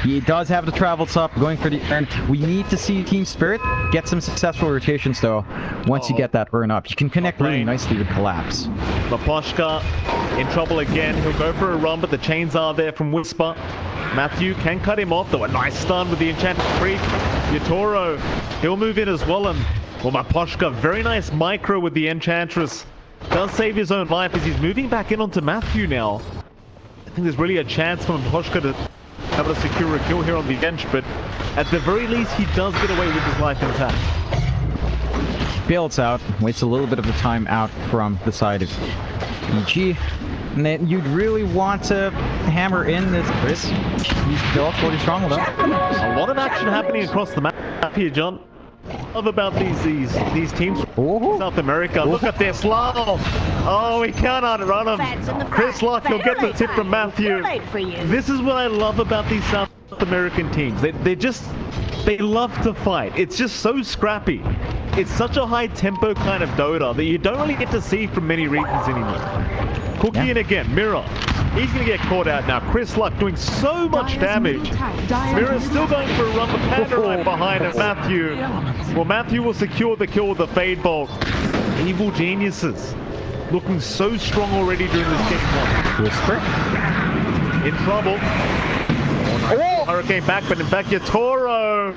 He does have the travels up, going for the urn. We need to see Team Spirit get some successful rotations, though. Once you get that urn up, you can connect really nicely with Collapse. Maposhka in trouble again. He'll go for a run, but the chains are there from Whisper. Matthew can cut him off, though. A nice stun with the enchanted creep. Yatoro, he'll move in as well. And, well, Maposhka, very nice micro with the Enchantress. Does save his own life as he's moving back in onto Matthew now. I think there's really a chance for Maposhka to able to secure a kill here on the bench, but at the very least, he does get away with his life intact. Bails out, waits a little bit of the time out from the side of EG. And then you'd really want to hammer in this Chris. He's still 40 strong though. A lot of action happening across the map here, John. Love about these teams from South America. Look at this slalom. Oh, we cannot run him. Chris Lock, you'll get the tip from Matthew. This is what I love about these South American teams. They love to fight. It's just so scrappy. It's such a high tempo kind of Dota that you don't really get to see from many regions anymore. Cookie in again, Mirror. He's going to get caught out now. Chris Luck doing so much damage. Mirror's still going for a run, but Panda right behind him. Matthew. Well, Matthew will secure the kill with the Fade Bolt. Evil Geniuses looking so strong already during this game one. Whisper. In trouble. Hurricane back, but in fact, Yatoro.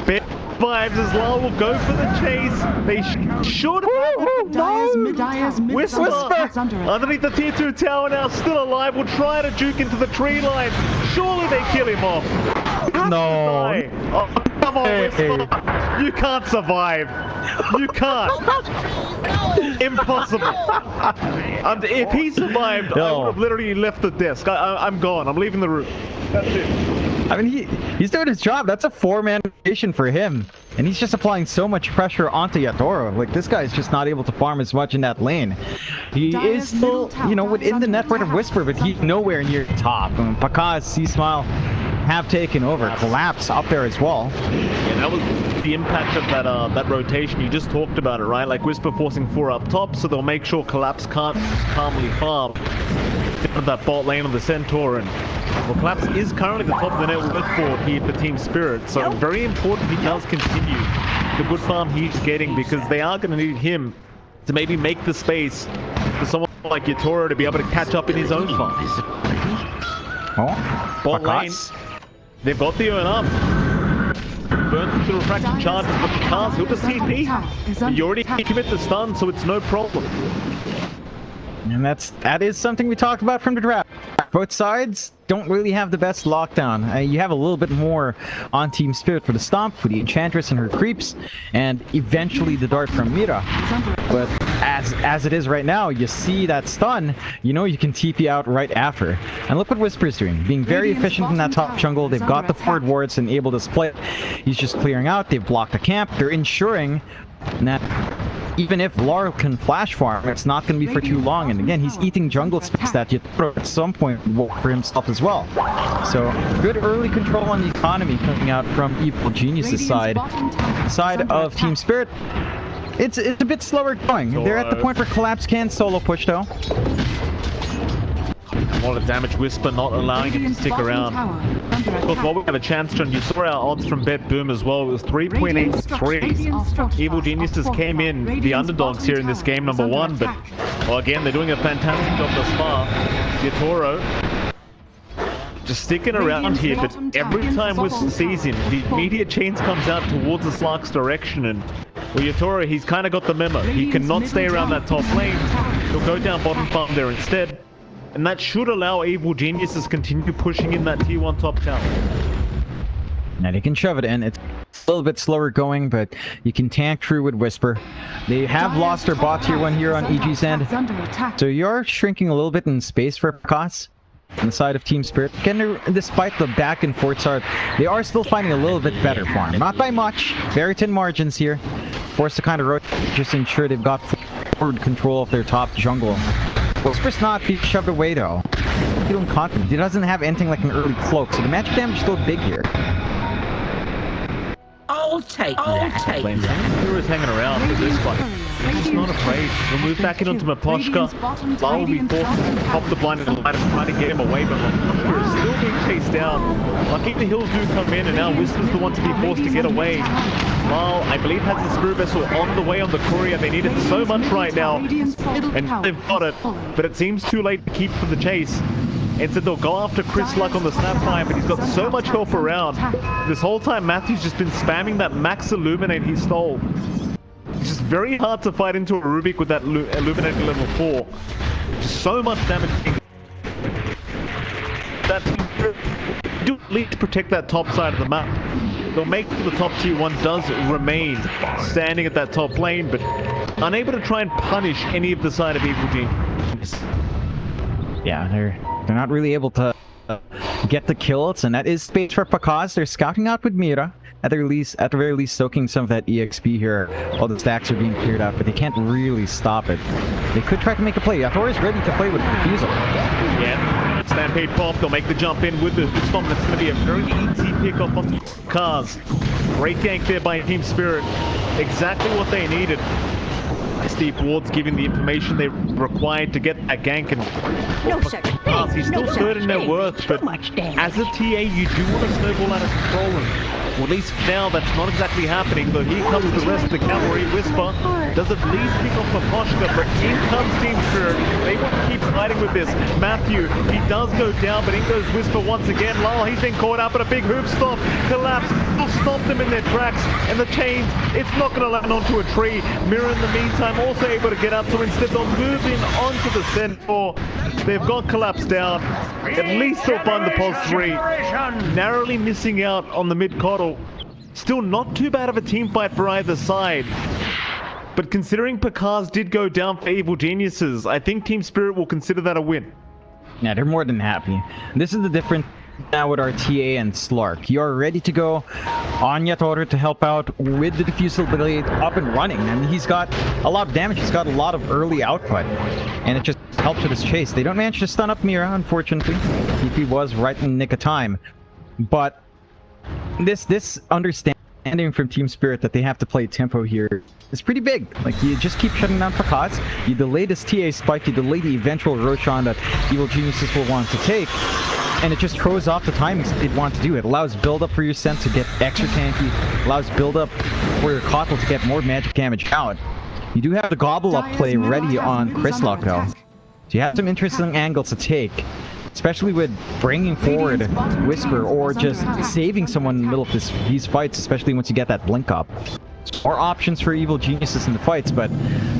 Bit vibes as well. Will go for the chase. They should have. Whisper underneath the tier 2 tower now, still alive. Will try to juke into the tree line. Surely they kill him off. No. Oh, come on, Whisper. You can't survive. You can't. Impossible. If he survived, I would have literally left the desk. I'm gone. I'm leaving the room. That's it. I mean, he's doing his job. That's a 4-man rotation for him. And he's just applying so much pressure onto Yatoro. Like, this guy's just not able to farm as much in that lane. He is still, you know, within the network of Whisper, but he's nowhere near the top. Pakaz, C-Smile have taken over. Collapse up there as well. Yeah, that was the impact of that rotation. You just talked about it, right? Like Whisper forcing 4 up top, so they'll make sure Collapse can't calmly farm that bot lane on the Centaur. And well, Collapse is currently the top of the network for here for Team Spirit, so very important he does continue the good farm he's getting, because they are going to need him to maybe make the space for someone like Yatoro to be able to catch up in his own farm. Oh, bot lane. They've got the urn up. Burn through the refraction charges, but the cars, he'll just TP. You already commit the stun, so it's no problem. And that is something we talked about from the draft. Both sides don't really have the best lockdown. You have a little bit more on Team Spirit for the Stomp, for the Enchantress and her creeps, and eventually the dart from Mira. But as it is right now, you see that stun, you know you can TP out right after. And look what Whisper's doing, being very efficient in that top jungle. They've got the forward wards and able to split. He's just clearing out. They've blocked the camp. They're ensuring that even if Laurel can flash farm, it's not going to be for too long. And again, he's eating jungle space that Yatoro at some point will work for himself as well. So good early control on the economy coming out from Evil Genius's side of Team Spirit. It's a bit slower going. They're at the point where Collapse can solo push though. A lot of damage. Whisper not allowing him to stick around. Of course, while we have a chance, John, you saw our odds from Bet Boom as well. It was 3.83. Evil Geniuses came in the underdogs here in this game number 1, but well, again, they're doing a fantastic job thus far. Yatoro just sticking around here, but every time Whisper sees him, the immediate chains comes out towards the Slark's direction, and well, Yatoro, he's kind of got the memo. He cannot stay around that top lane. He'll go down bottom farm there instead. And that should allow Evil Geniuses to continue pushing in that tier 1 top tower. Now they can shove it in. It's a little bit slower going, but you can tank through with Whisper. They have lost their bot tier 1 here on EG's end. So you're shrinking a little bit in space for costs on the side of Team Spirit. Again, despite the back and forth start, they are still finding a little bit better farm. Not by much. Very thin margins here. Forced to kind of rotate, just ensure they've got forward control of their top jungle. Whisper's not being shoved away though. He don't confident. He doesn't have anything like an early cloak, so the magic damage is still big here. I'll take that. Hero is hanging around for this fight. He's not afraid. He'll move back in onto Maposhka. Lyle will be forced to pop the blind and light and trying to get him away, but Maposhka is still being chased down. Lucky the hills do come in, and now Whisper's the one to be forced to get away. Lyle, I believe, has the Spirit Vessel on the way on the courier. They need it so much right now, and they've got it, but it seems too late to keep for the chase. Instead, they'll go after Chris Luck on the Snapfire, but he's got so much health around. This whole time, Matthew's just been spamming that max Illuminate he stole. It's just very hard to fight into a Rubik with that Illuminate level 4. Just so much damage. That do at least protect that top side of the map. They'll make sure the top tier 1 does remain standing at that top lane, but unable to try and punish any of the side of Evil Genius. Yeah, they're not really able to get the kills, and that is space for Pakaz. They're scouting out with Mira at the very least soaking some of that EXP here while the stacks are being cleared out, but they can't really stop it. They could try to make a play. Yatoro is ready to play with Refusal. Yeah, Stampede pop, they'll make the jump in with the Storm. That's going to be a very easy pick off on Pakaz. Great gank there by Team Spirit. Exactly what they needed. Steep wards giving the information they required to get a gank, and he's still third in their worth, but as a TA you do want to snowball out of control, and well, at least now that's not exactly happening, though here comes the rest of the cavalry. Whisper does at least pick off Maposhka, but in comes Team Spirit. They want to keep fighting with this. Matthew, he does go down, but in goes Whisper once again. Lyle, he's been caught up, but a big hoop stop, collapse, will stop them in their tracks, and the chains, it's not going to land onto a tree. Mira in the meantime also able to get up, so instead they'll move in onto the centaur. They've got collapse down. At least they'll find the pos 3. Narrowly missing out on the mid-coddle. Still not too bad of a team fight for either side. But considering Pakaz did go down for Evil Geniuses, I think Team Spirit will consider that a win. Yeah, they're more than happy. This is the difference now with our TA and Slark. You're ready to go on Yatoro to help out with the Diffusal Blade up and running. I mean, he's got a lot of damage. He's got a lot of early output. And it just helps with his chase. They don't manage to stun up Mira, unfortunately. TP was right in the nick of time. But this understanding from Team Spirit that they have to play tempo here is pretty big. Like, you just keep shutting down Pakaz, you delay this TA spike, you delay the eventual Roshan that Evil Geniuses will want to take, and it just throws off the timings they'd want to do. It allows build-up for your Scent to get extra tanky, allows build-up for your Kotl to get more magic damage out. You do have the Gobble-Up play ready on Chryslok though, so you have some interesting angles to take, especially with bringing forward Whisper or just saving someone in the middle of these fights, especially once you get that blink up. More options for Evil Geniuses in the fights, but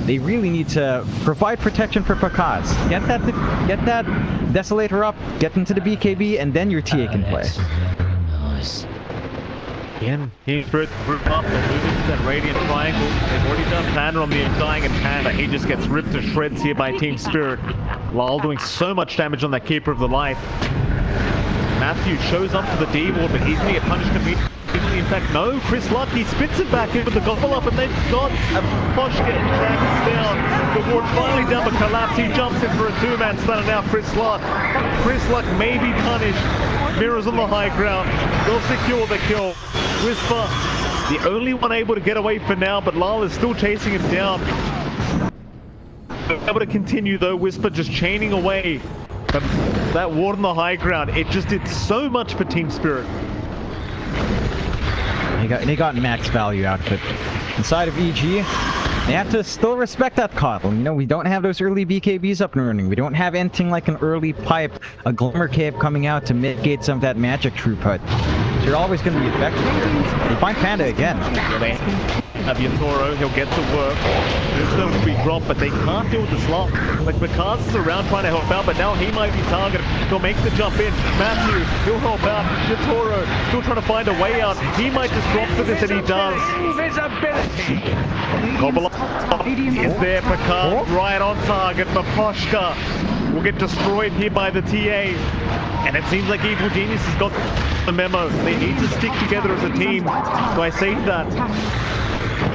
they really need to provide protection for Pakaz. Get that Desolator up, get into the BKB, and then your TA can play. Again, Team Spirit group up, they'll move into that Radiant Triangle. They've already done Panda on the Undying, and Panda, he just gets ripped to shreds here by Team Spirit. Lyle doing so much damage on that Keeper of the Light. Matthew shows up to the D-Ward, but he's going to get punished immediately. In fact, no, Chris Luck, he spits it back in with the Gobble Up, and they've got a Posh getting trapped down. The ward finally down, but collapse. He jumps in for a two-man stun, and now Chris Luck. Chris Luck may be punished. Mira's on the high ground. They'll secure the kill. Whisper, the only one able to get away for now, but Lyle is still chasing him down. Able to continue though, Whisper just chaining away. But that ward on the high ground, it just did so much for Team Spirit. They got max value out of it. Inside of EG, they have to still respect that Kotl. You know, we don't have those early BKBs up and running. We don't have anything like an early pipe, a Glimmer Cave coming out to mitigate some of that magic throughput. They're always going to be effective. They find Panda again. They have Yatoro, he'll get to work. Tombstone will be dropped, but they can't deal with the slot. Like, Makaz is around trying to help out, but now he might be targeted. They'll make the jump in. Matthew, he'll help out. Yatoro, still trying to find a way out. He might just drop for this, and he does. Gobble up is there, Pakaz, right on target. Maposhka will get destroyed here by the TA. And it seems like Evil Genius has got the memo. They need to stick together as a team. So I say that.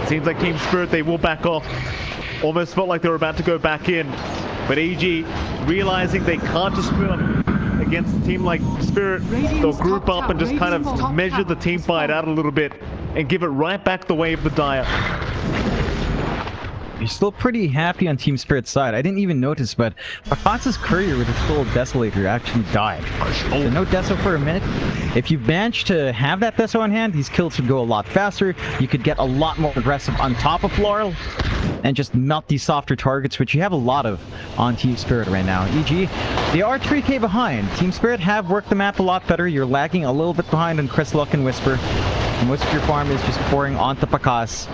It seems like Team Spirit, they will back off. Almost felt like they were about to go back in. But EG, realizing they can't just split up against a team like Spirit, they'll group up and just kind of measure the team fight out a little bit. and give it right back the way of the Dire. You're still pretty happy on Team Spirit's side. I didn't even notice, but Pakaz's courier with his full Desolator actually died. So no Deso for a minute. If you've managed to have that Deso on hand, these kills would go a lot faster. You could get a lot more aggressive on top of Laurel and just melt these softer targets, which you have a lot of on Team Spirit right now. E.g., they are 3k behind. Team Spirit have worked the map a lot better. You're lagging a little bit behind on Chris Luck and Whisper. And most of your farm is just pouring onto Pakaz.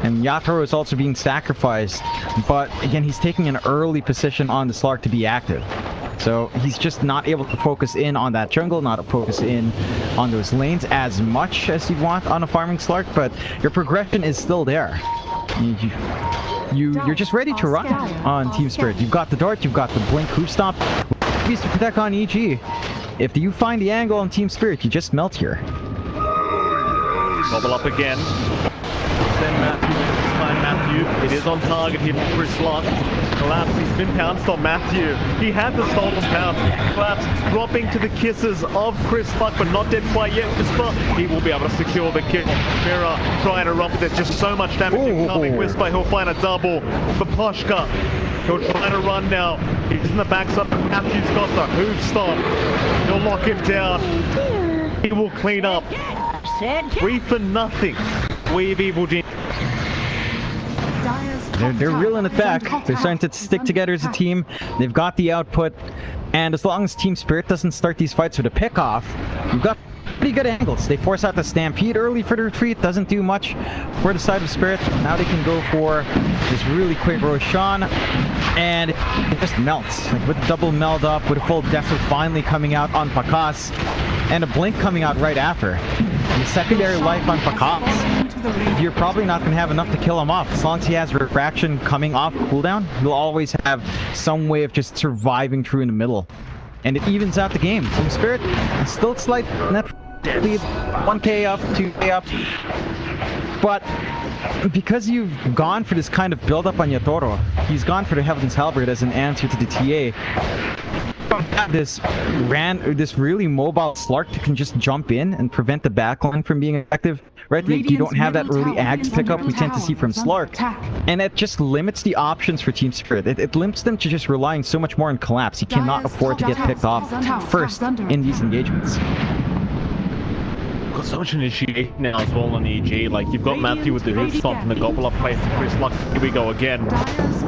And Yatoro is also being sacrificed, but again, he's taking an early position on the Slark to be active. So he's just not able to focus in on that jungle, not focus in on those lanes as much as you'd want on a farming Slark, but your progression is still there. You're just ready to run on Team Spirit. You've got the dart, you've got the blink hoof stomp, to protect on EG. If you find the angle on Team Spirit, you just melt here. Bubble up again. Then Matthew this time. Matthew, it is on target here for Chris Luck. Collapse, he's been pounced on Matthew. He had the stolen pounce. Collapse dropping to the kisses of Chris Luck, but not dead quite yet. Whisper, he will be able to secure the kill. Mirror trying to run, but there's just so much damage incoming. Whisper, he'll find a double. The Poshka, he'll try to run now. He's in the backside. Matthew's got the hoof stop. He'll lock him down. He will clean up. We for nothing. We've Evil Genius. They're reeling it back. They're starting to stick together as a team. They've got the output. And as long as Team Spirit doesn't start these fights with a pick-off, you've got pretty good angles. They force out the Stampede early for the retreat. Doesn't do much for the side of Spirit. Now they can go for this really quick Roshan. And it just melts. Like with a double meld up, with a full Deso finally coming out on Pakaz. And a Blink coming out right after. And the secondary life on Pakaz, you're probably not going to have enough to kill him off. As long as he has Refraction coming off cooldown, he'll always have some way of just surviving through in the middle. And it evens out the game. Team Spirit, still slight net lead, 1k up, 2k up. But because you've gone for this kind of build-up on Yatoro, he's gone for the Heaven's Halberd as an answer to the TA. This really mobile Slark that can just jump in and prevent the backline from being effective, right? You don't have that early Ags pickup we tend to see from Slark, and it just limits the options for Team Spirit. It limits them to just relying so much more on Collapse. He cannot afford to get picked off first in these engagements. Got so much initiation now as well on EG. Like, you've got Matthew with the hoof stomp and the gobble up play for Chris Luck. Here we go again.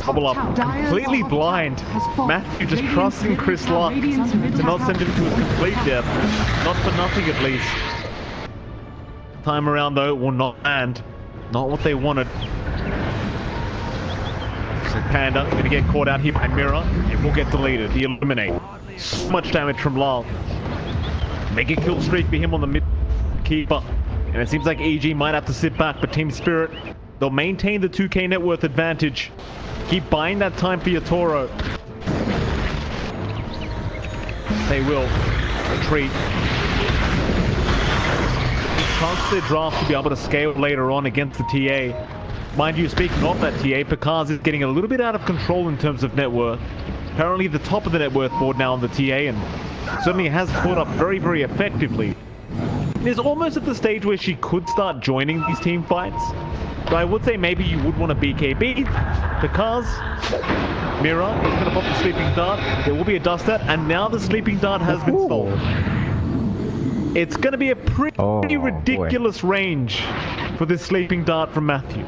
Gobble up, completely blind. Matthew just trusting Chris Luck to not send him to his complete death. Not for nothing, at least. Time around, though, it will not land. Not what they wanted. So Panda going to get caught out here by Mirror. It will get deleted. The Eliminate. So much damage from Lal. Make a kill streak for him on the mid keeper. And it seems like EG might have to sit back, but Team Spirit, they'll maintain the 2k net worth advantage. Keep buying that time for Yatoro. They will retreat. Chance their draft to be able to scale later on against the TA. Mind you, speaking of that TA, Pakaz is getting a little bit out of control in terms of net worth. Currently the top of the net worth board now on the TA, and certainly has caught up very, very effectively. It's almost at the stage where she could start joining these team fights. But I would say maybe you would want a BKB, because Mira is going to pop the Sleeping Dart. There will be a Dust Dart, and now the Sleeping Dart has been stolen. It's going to be a pretty ridiculous range for this Sleeping Dart from Matthew.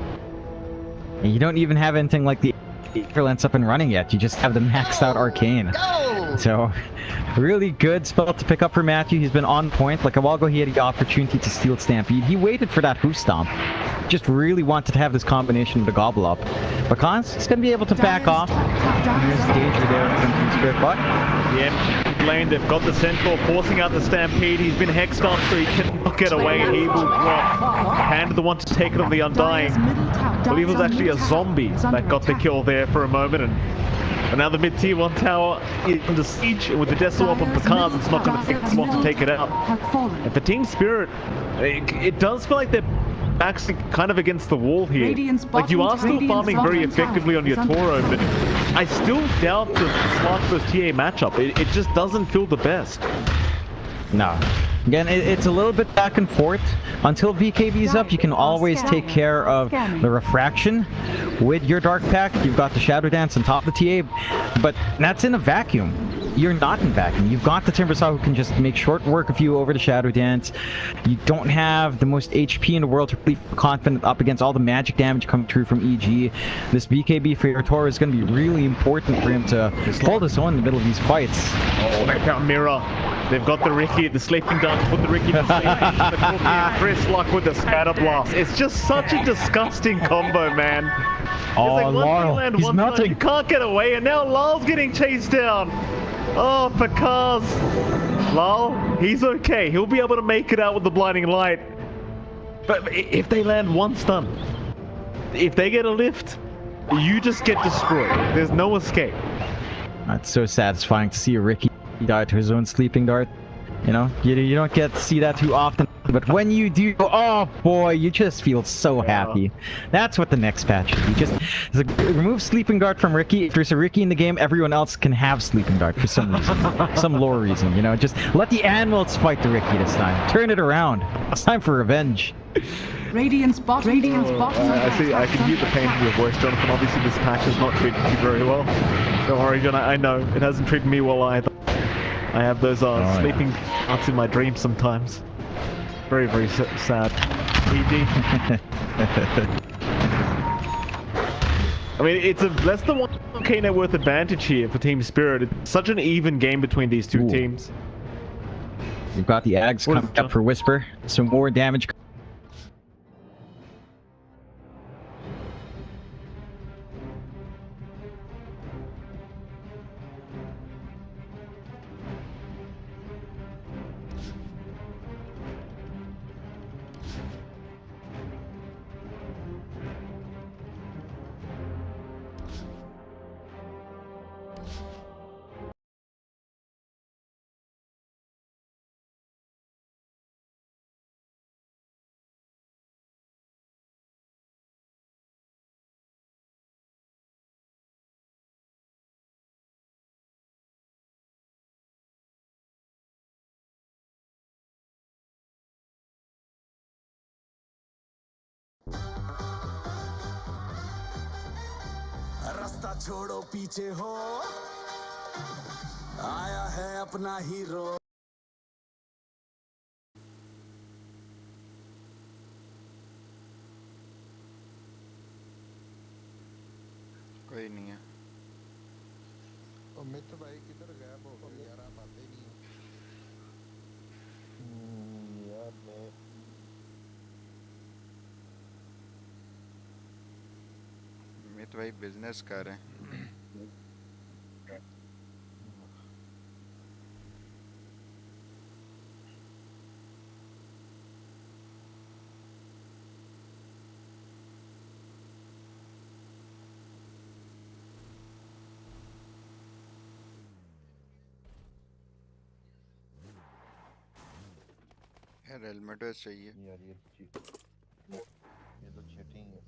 You don't even have anything like the lens up and running yet. You just have the maxed out Arcane. So, really good spell to pick up for Matthew. He's been on point. Like a while ago, he had the opportunity to steal Stampede. He waited for that hoof stomp. Just really wanted to have this combination with the gobble up. Because he's going to be able to back off. There's danger there from Team Spirit, but yeah, lane, they've got the Centaur forcing out the Stampede. He's been hexed off, so he cannot get away. He will drop. Panda the one to take it on the Undying. I believe it was actually a zombie that got the kill there for a moment, and now the mid-tier 1 tower is under siege, and with the Death Swap of Pakaz, it's not going to take this long to take it out. And for Team Spirit, it does feel like they're actually kind of against the wall here. Like, you are still farming very effectively on your Toro, but I still doubt the Slark vs TA matchup. It just doesn't feel the best. No. Again, it's a little bit back and forth. Until BKB is up, you can always take care of the refraction with your Dark Pact. You've got the Shadow Dance on top of the TA, but that's in a vacuum. You're not in vacuum. You've got the Timbersaw who can just make short work of you over the Shadow Dance. You don't have the most HP in the world to be confident up against all the magic damage coming through from EG. This BKB for Yatoro is going to be really important for him to hold his own in the middle of these fights. Oh, they got Mirror. They've got the Ricky, the sleeping dance, put the Ricky to sleep. The Cookie and Chris Luck with the Scatter Blast. It's just such a disgusting combo, man. Oh, like Laurel, he's melting. You can't get away, and now Lol's getting chased down. Oh, for cars. Lol, he's okay. He'll be able to make it out with the blinding light. But if they land one stun, if they get a lift, you just get destroyed. There's no escape. That's so satisfying to see a Ricky die to his own sleeping dart. You know, you don't get to see that too often, but when you do, oh boy, you just feel so happy. That's what the next patch should be. Just remove sleeping dart from Ricky. If there's a Ricky in the game, everyone else can have sleeping dart for some reason, some lore reason. You know, just let the animals fight the Ricky this time. Turn it around. It's time for revenge. Radiant's bot. I see. I can hear the pain in your voice, Jonathan. Obviously, this patch has not treated you very well. Don't worry, John. I know it hasn't treated me well either. I have those sleeping darts in my dreams sometimes. Very, very sad. ED. I mean, it's a less than 1k net worth advantage here for Team Spirit. It's such an even game between these two teams. We've got the Ags coming up for Whisper. Some more damage. रास्ता छोड़ो पीछे हो आया है अपना hero कोई नहीं है अमित भाई किधर गायब हो गए यार आप आते नहीं हो यार मैं अमित भाई बिजनेस कर रहे हैं यार हेलमेट चाहिए यार ये तो चीटिंग है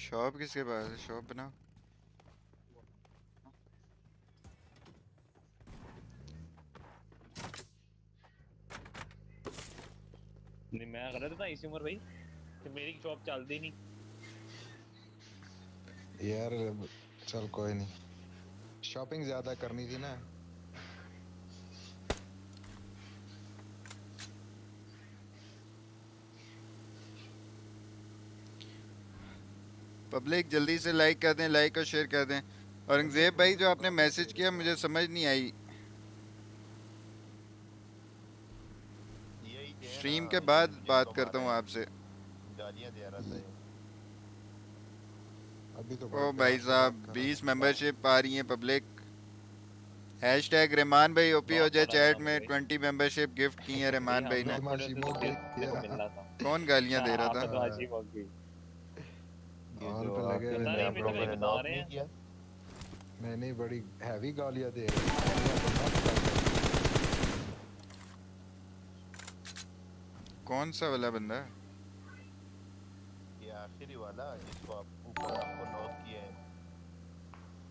शॉप किसके पास है शॉप बनाओ नहीं मैं कर रहा था इसी उम्र भाई कि मेरी शॉप चलती नहीं यार चल कोई नहीं शॉपिंग ज्यादा करनी थी ना पब्लिक जल्दी से लाइक कर दें लाइक और शेयर कर दें औरंगजेब भाई जो आपने मैसेज किया मुझे समझ नहीं आई स्ट्रीम के बाद बात करता हूँ आपसे गालियां दे रहा था अभी तो ओ भाई साहब 20 मेंबरशिप आ रही हैं पब्लिक हैशटैग रहमान भाई ओपी हो जाए चैट में 20 मेंबरशिप गिफ्ट की है रहमान भाई ने कौन गालियां दे रहा था ऑल पे लगे हुए नहीं बड़ी हैवी गालियां दे रहे कौन सा वाला बंदा ये आखिरी वाला जिसको आप ऊपर आपको नोट किया है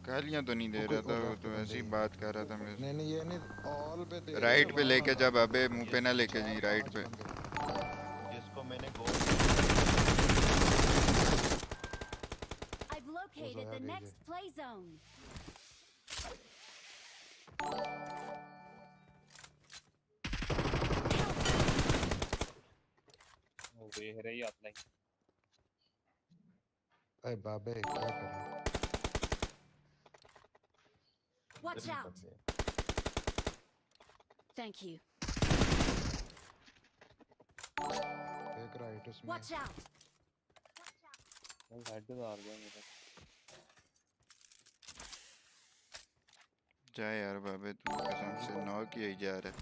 गालियां तो नहीं दे रहा था, वो तो ऐसी बात कर रहा था मेरे नहीं नहीं ये नहीं ऑल पे दे राइट पे लेके जा बाबे, मुंह पे ना लेके जी, राइट पे। जिसको मैंने गोल I've located the next play zone. वो देख रही है अपना ही। अरे बाबे क्या कर रहा है? Watch out. Thank you. एक राइट उसमें Watch out. वो हेड तो आ गया मेरा। जा यार बाबे, तू कसम से नॉक किया ही जा रहा है।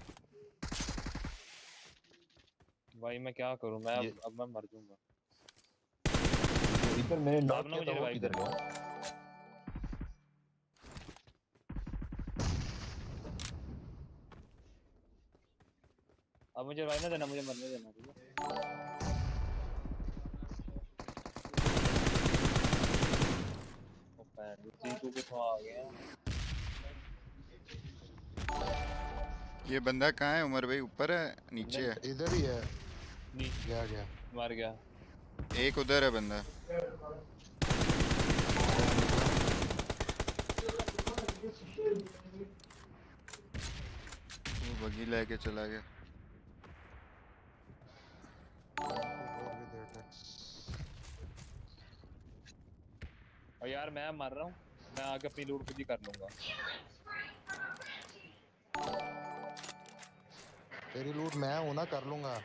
भाई मैं क्या करूं, मैं अब मैं मर जाऊंगा। इधर मैंने नॉक अब ना किया मुझे था, वो revive किधर दे। गया? अब मुझे रिवाइव ना देना, मुझे मरने देना, ठीक है? ओ पैन C2 पे तो आ गया। ये बंदा कहाँ है उमर भाई? ऊपर है नीचे है? इधर ही है। नहीं गया गया मर गया। एक उधर है बंदा। वो बगी लेके चला गया। और यार मैं मर रहा हूँ, मैं आगे अपनी लूट खुद ही कर लूंगा। तेरी लूट मैं हूं ना, कर लूंगा।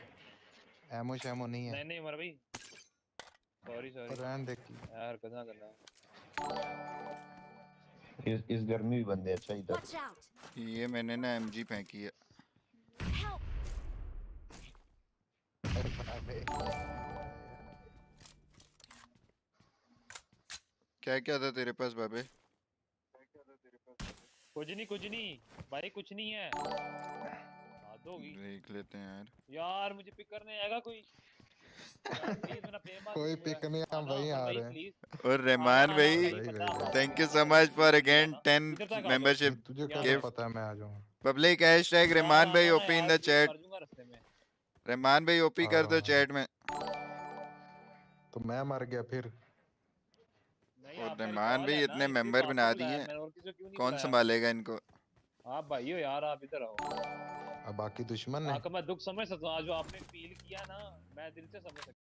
एमो शैमो नहीं है। नहीं नहीं उमर भाई, सॉरी सॉरी रहने दे की। यार, हरकत ना करना। इस घर में भी बंदे अच्छा इधर। Watch out. ये मैंने ना एमजी फेंकी है। Help. अरे बाबे क्या क्या था तेरे पास बाबे? कुछ नहीं भाई, कुछ नहीं है। हद होगी। देख लेते हैं यार। यार मुझे पिक करने आएगा कोई? यार प्लीज मेरा प्रेम बात कोई पिक नहीं, हम वहीं आ रहे हैं। प्लीज। और रहमान भाई, thank you so much for again 10 membership तुझे कैसे गिफ्ट। पता है मैं आ जाऊंगा? पब्लिक हैशटैग रहमान भाई ओपी इन द चैट। मर जाऊंगा रास्ते में। रहमान भाई ओपी कर दो चैट में। तो मैं मर गया फिर। नहीं, और आपका रहमान रिकॉल भाई है ना, इतने इसलिए तो मेंबर आपको बना बुलाया दिए, मैंने, और किसी को क्यों नहीं कौन बुलाया? संभालेगा इनको? आप भाई हो यार, आप इधर आओ। अब बाकी दुश्मन ने आपका मैं दुख समझ सकता हूँ, आज जो आपने फील किया ना, मैं दिल से समझ सकता हूँ।